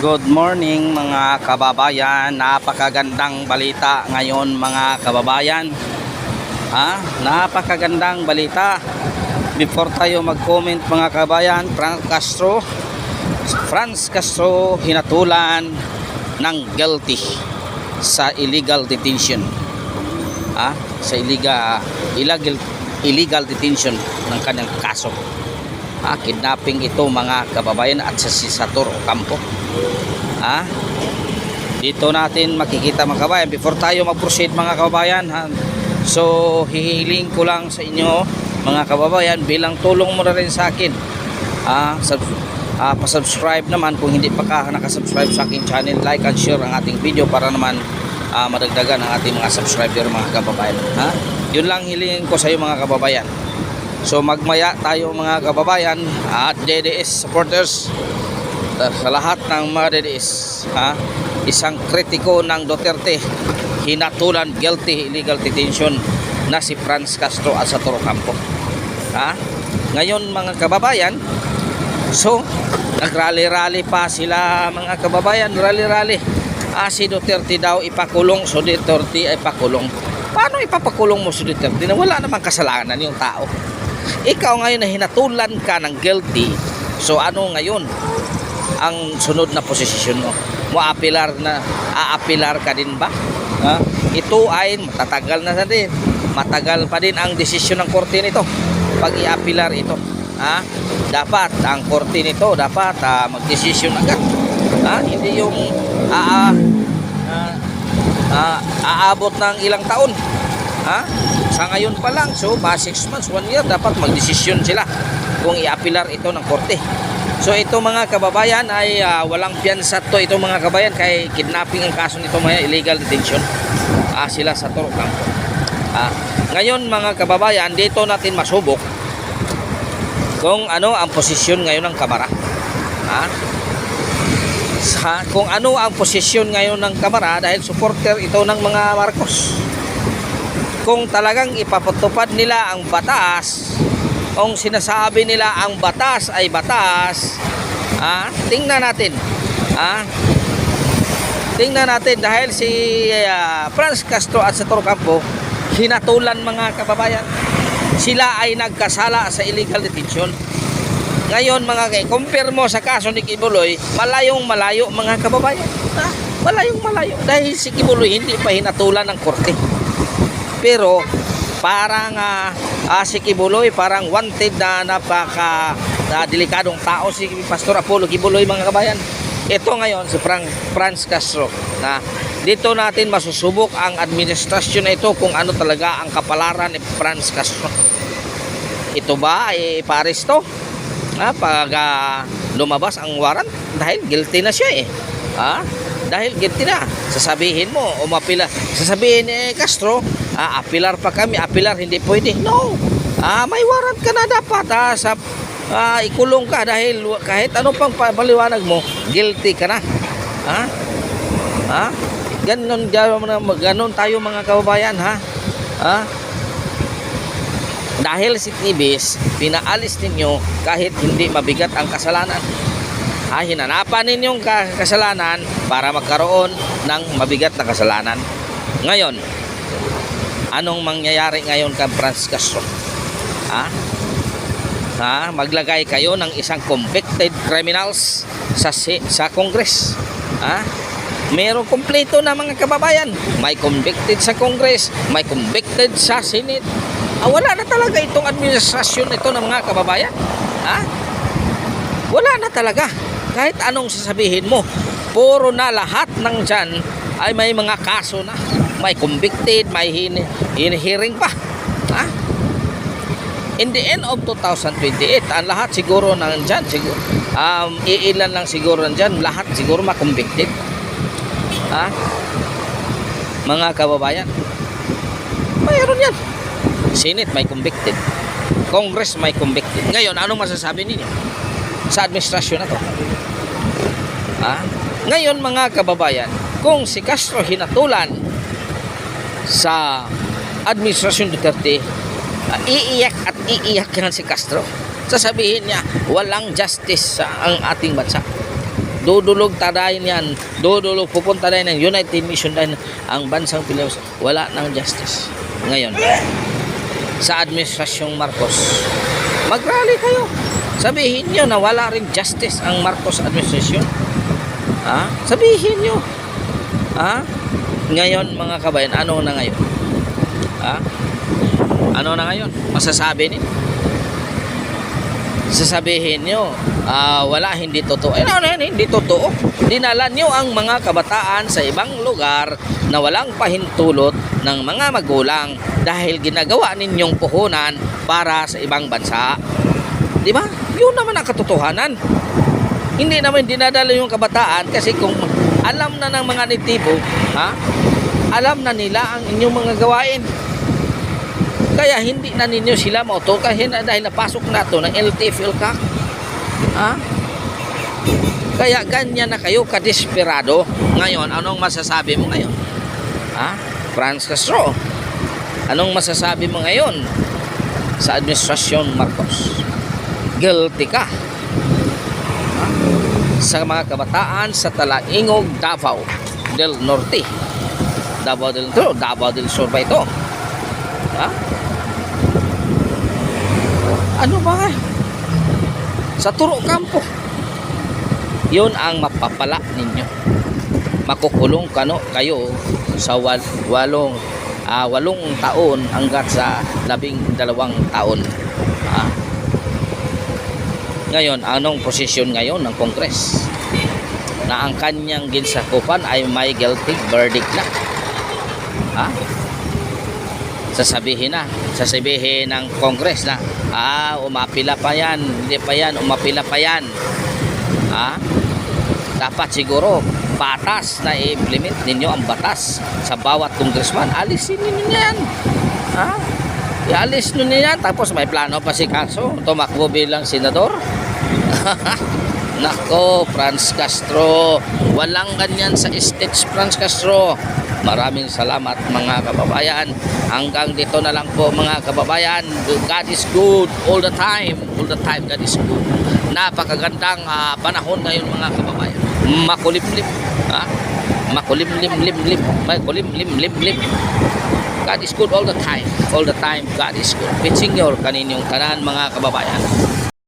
Good morning mga kababayan. Napakagandang balita ngayon mga kababayan. Napakagandang balita. Before tayo mag-comment mga kababayan, Franz Castro hinatulan ng guilty sa illegal detention. Sa illegal detention ng kanyang kaso. Kidnapping ito mga kababayan at sa Sator Ocampo. Dito natin makikita mga kababayan before tayo mag-proceed mga kababayan. So hihiling ko lang sa inyo mga kababayan, bilang tulong mo na rin sa akin, pa-subscribe naman kung hindi pa ka nakasubscribe sa aking channel, like and share ang ating video para naman madagdagan ang ating mga subscriber mga kababayan. Yun lang hilingin ko sa iyo mga kababayan. So magmaya tayo mga kababayan at DDS supporters, sa lahat ng mga DDS, isang kritiko ng Duterte hinatulan guilty illegal detention na si Franz Castro at Sator Ocampo. Ngayon mga kababayan, so nagrally-rally pa sila mga kababayan, rally-rally. Si Duterte daw ipakulong, so Duterte ay pakulong. Paano ipapakulong mo si Duterte na wala namang kasalanan yung tao? Ikaw ngayon na hinatulan ka ng guilty, so ano ngayon ang sunod na posisyon mo? Aapilar ka din ba? Ito ay matatagal na din. Matagal pa din ang desisyon ng korte nito pag i-apilar ito. Dapat ang korte nito dapat magdesisyon agad. Hindi yung aabot ng ilang taon. Sa ngayon pa lang, so 6 months, 1 year, dapat magdesisyon sila kung i-apilar ito ng korte. So ito mga kababayan ay walang piyansa to ito mga kababayan, kay kidnapping ang kaso nito mga illegal detention. Sila sa Sator Ocampo. Ngayon mga kababayan, dito natin masubok kung ano ang posisyon ngayon ng Kamara. Kung ano ang posisyon ngayon ng Kamara, dahil supporter ito ng mga Marcos. Kung talagang ipapatupad nila ang batas, kung sinasabi nila ang batas ay batas, tingnan natin. Tingnan natin dahil si Franz Castro at Sator Ocampo hinatulan mga kababayan. Sila ay nagkasala sa illegal detention. Ngayon mga compare mo sa kaso ni Kibuloy, malayong malayo mga kababayan. Malayong malayo dahil si Kibuloy hindi pa hinatulan ng korte. Pero parang si Kibuloy parang wanted na napaka delikadong tao si Pastor Apollo Kibuloy mga kabayan. Ito ngayon si Franz Castro. Dito natin masusubok ang administrasyon na ito kung ano talaga ang kapalaran ni Franz Castro. Ito ba ay ipa-aresto? Pag lumabas ang warrant dahil guilty na siya dahil guilty na, sasabihin mo umapila, sasabihin Castro, apilar pa kami, apilar hindi pwede. No, may warrant ka na dapat ikulong ka dahil kahit ano pang paliwanag mo, guilty ka na. Ganon tayo mga kababayan. Dahil si Tibis pinaalis ninyo kahit hindi mabigat ang kasalanan. Hinanapan ninyong kasalanan para magkaroon ng mabigat na kasalanan. Ngayon, anong mangyayari ngayon kay Franz Castro? Maglagay kayo ng isang convicted criminals sa Congress. Merong kompleto na mga kababayan. May convicted sa Congress, may convicted sa Senate. Wala na talaga itong administrasyon ito ng mga kababayan. Wala na talaga. Kahit anong sasabihin mo, puro na lahat ng dyan ay may mga kaso na. May convicted, may hearing pa. In the end of 2028, ang lahat siguro nandyan, iilan lang siguro nandyan, lahat siguro makonvicted. Mga kababayan, mayroon yan. Senate may convicted, Congress may convicted. Ngayon, anong masasabi ninyo sa administrasyon na to? Ngayon mga kababayan, kung si Castro hinatulan sa administrasyon Duterte, iiyak at iiyak yan si Castro. Sasabihin niya, walang justice sa ang ating bansa. Dudulog tadayin yan. Dudulog pupunta na ng United Nations din ang bansang Pilipinas. Wala ng justice. Ngayon, sa administrasyong Marcos, mag-rally kayo. Sabihin nyo na wala rin justice ang Marcos administration. Ha? Sabihin nyo. Ha? Ngayon mga kabayan, ano na ngayon? Ha? Ano na ngayon? Masasabi niyo? Sasabihin nyo, wala, hindi totoo. Ano na yan, hindi totoo. Dinala nyo ang mga kabataan sa ibang lugar na walang pahintulot ng mga magulang dahil ginagawa ninyong puhunan para sa ibang bansa. Di ba? Yun naman ang katotohanan. Hindi naman dinadala yung kabataan kasi kung alam na ng mga nitibo, alam na nila ang inyong mga gawain. Kaya hindi na ninyo sila mauto kasi dahil napasok na ito ng LTFLCAC. Kaya ganyan na kayo kadesperado. Ngayon, anong masasabi mo ngayon? Franz Castro, anong masasabi mo ngayon sa administrasyon Marcos? Guilty ka sa mga kabataan sa Talaingog, Davao del Norte, Davao del Norte, Davao del Sur ba ito? Ano ba? Sa Turo Campo. Yun ang mapapala ninyo. Makukulong kayo sa 8 taon hanggat sa 12 taon. Ngayon, anong posisyon ngayon ng Congress? Na ang kanyang ginsakupan ay may guilty verdict na. Sasabihin ng Congress na umapila pa yan, hindi pa yan, umapila pa yan. Dapat siguro batas na i-implement ninyo ang batas sa bawat congressman. Alisin ninyo yan. Ialis ninyo yan. Tapos may plano pa si Caso tumakbo bilang senador. Nako, Franz Castro, walang ganyan sa stage, Franz Castro. Maraming salamat mga kababayan. Hanggang dito na lang po mga kababayan. God is good all the time. All the time God is good. Napakagandang panahon ngayon mga kababayan. Makulimlim. Makulimlim. Makulimlim. God is good all the time. All the time God is good. Pitching your kaninyong tanan mga kababayan.